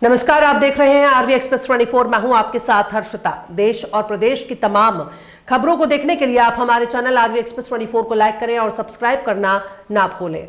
नमस्कार, आप देख रहे हैं आरवी एक्सप्रेस 24। मैं हूं आपके साथ हर्षिता। देश और प्रदेश की तमाम खबरों को देखने के लिए आप हमारे चैनल आरवी एक्सप्रेस 24 को लाइक करें और सब्सक्राइब करना ना भूलें।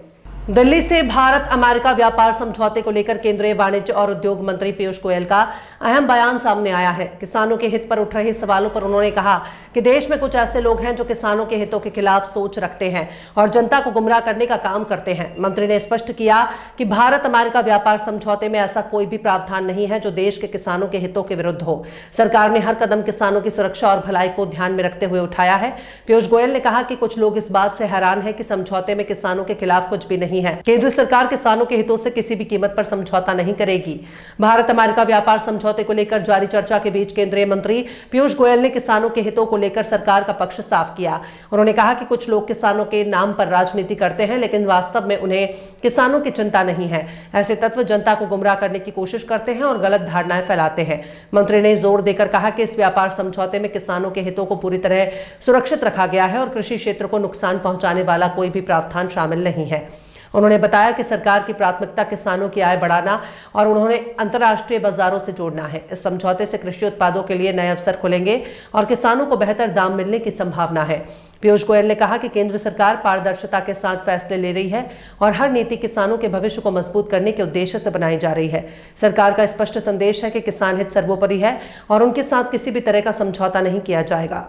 दिल्ली से भारत अमेरिका व्यापार समझौते को लेकर केंद्रीय वाणिज्य और उद्योग मंत्री पीयूष गोयल का अहम बयान सामने आया है। किसानों के हित पर उठ रहे सवालों पर उन्होंने कहा कि देश में कुछ ऐसे लोग हैं जो किसानों के हितों के खिलाफ सोच रखते हैं और जनता को गुमराह करने का काम करते हैं। मंत्री ने स्पष्ट किया कि भारत अमेरिका व्यापार समझौते में ऐसा कोई भी प्रावधान नहीं है जो देश के किसानों के हितों के विरुद्ध हो। सरकार ने हर कदम किसानों की सुरक्षा और भलाई को ध्यान में रखते हुए उठाया है। पीयूष गोयल ने कहा कि कुछ लोग इस बात से हैरान हैं कि समझौते में किसानों के खिलाफ कुछ भी नहीं है। केंद्र सरकार किसानों के हितों से किसी भी कीमत पर समझौता नहीं करेगी। भारत अमेरिका व्यापार समझौते को लेकर जारी चर्चा के बीच केंद्रीय मंत्री पीयूष गोयल ने किसानों के हितों को लेकर सरकार का पक्ष साफ किया। उन्होंने कहा कि कुछ लोग किसानों के नाम पर राजनीति करते हैं, लेकिन वास्तव में उन्हें किसानों की चिंता नहीं है। ऐसे तत्व जनता को गुमराह करने की कोशिश करते हैं और गलत धारणाएं फैलाते हैं। मंत्री ने जोर देकर कहा कि इस व्यापार समझौते में किसानों के हितों को पूरी तरह सुरक्षित रखा गया है और कृषि क्षेत्र को नुकसान पहुंचाने वाला कोई भी प्रावधान शामिल नहीं है। उन्होंने बताया कि सरकार की प्राथमिकता किसानों की आय बढ़ाना और उन्होंने अंतर्राष्ट्रीय बाजारों से जोड़ना है। इस समझौते से कृषि उत्पादों के लिए नए अवसर खुलेंगे और किसानों को बेहतर दाम मिलने की संभावना है। पीयूष गोयल ने कहा कि केंद्र सरकार पारदर्शिता के साथ फैसले ले रही है और हर नीति किसानों के भविष्य को मजबूत करने के उद्देश्य से बनाई जा रही है। सरकार का स्पष्ट संदेश है कि किसान हित सर्वोपरि है और उनके साथ किसी भी तरह का समझौता नहीं किया जाएगा।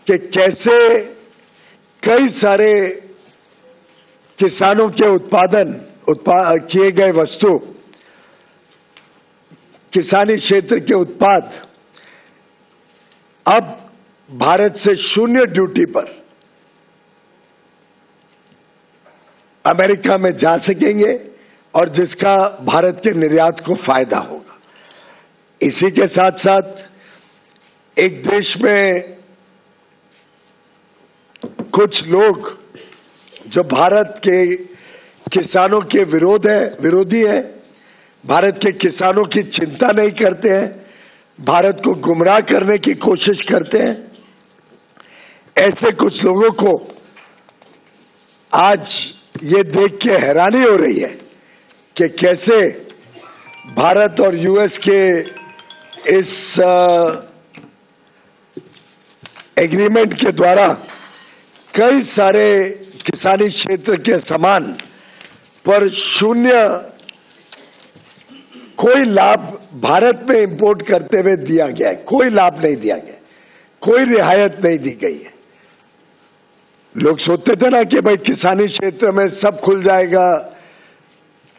कि कैसे कई सारे किसानों के किए गए वस्तु, किसानी क्षेत्र के उत्पाद अब भारत से शून्य ड्यूटी पर अमेरिका में जा सकेंगे और जिसका भारत के निर्यात को फायदा होगा। इसी के साथ साथ एक देश में कुछ लोग जो भारत के किसानों के विरोधी हैं, भारत के किसानों की चिंता नहीं करते हैं, भारत को गुमराह करने की कोशिश करते हैं, ऐसे कुछ लोगों को आज ये देख के हैरानी हो रही है कि कैसे भारत और यूएस के इस एग्रीमेंट के द्वारा कई सारे किसानी क्षेत्र के सामान पर शून्य कोई लाभ भारत में इंपोर्ट करते हुए दिया गया है। कोई लाभ नहीं दिया गया, कोई रियायत नहीं दी गई है। लोग सोचते थे ना कि भाई किसानी क्षेत्र में सब खुल जाएगा।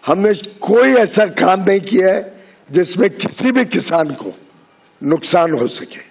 हमने कोई ऐसा काम नहीं किया है जिसमें किसी भी किसान को नुकसान हो सके।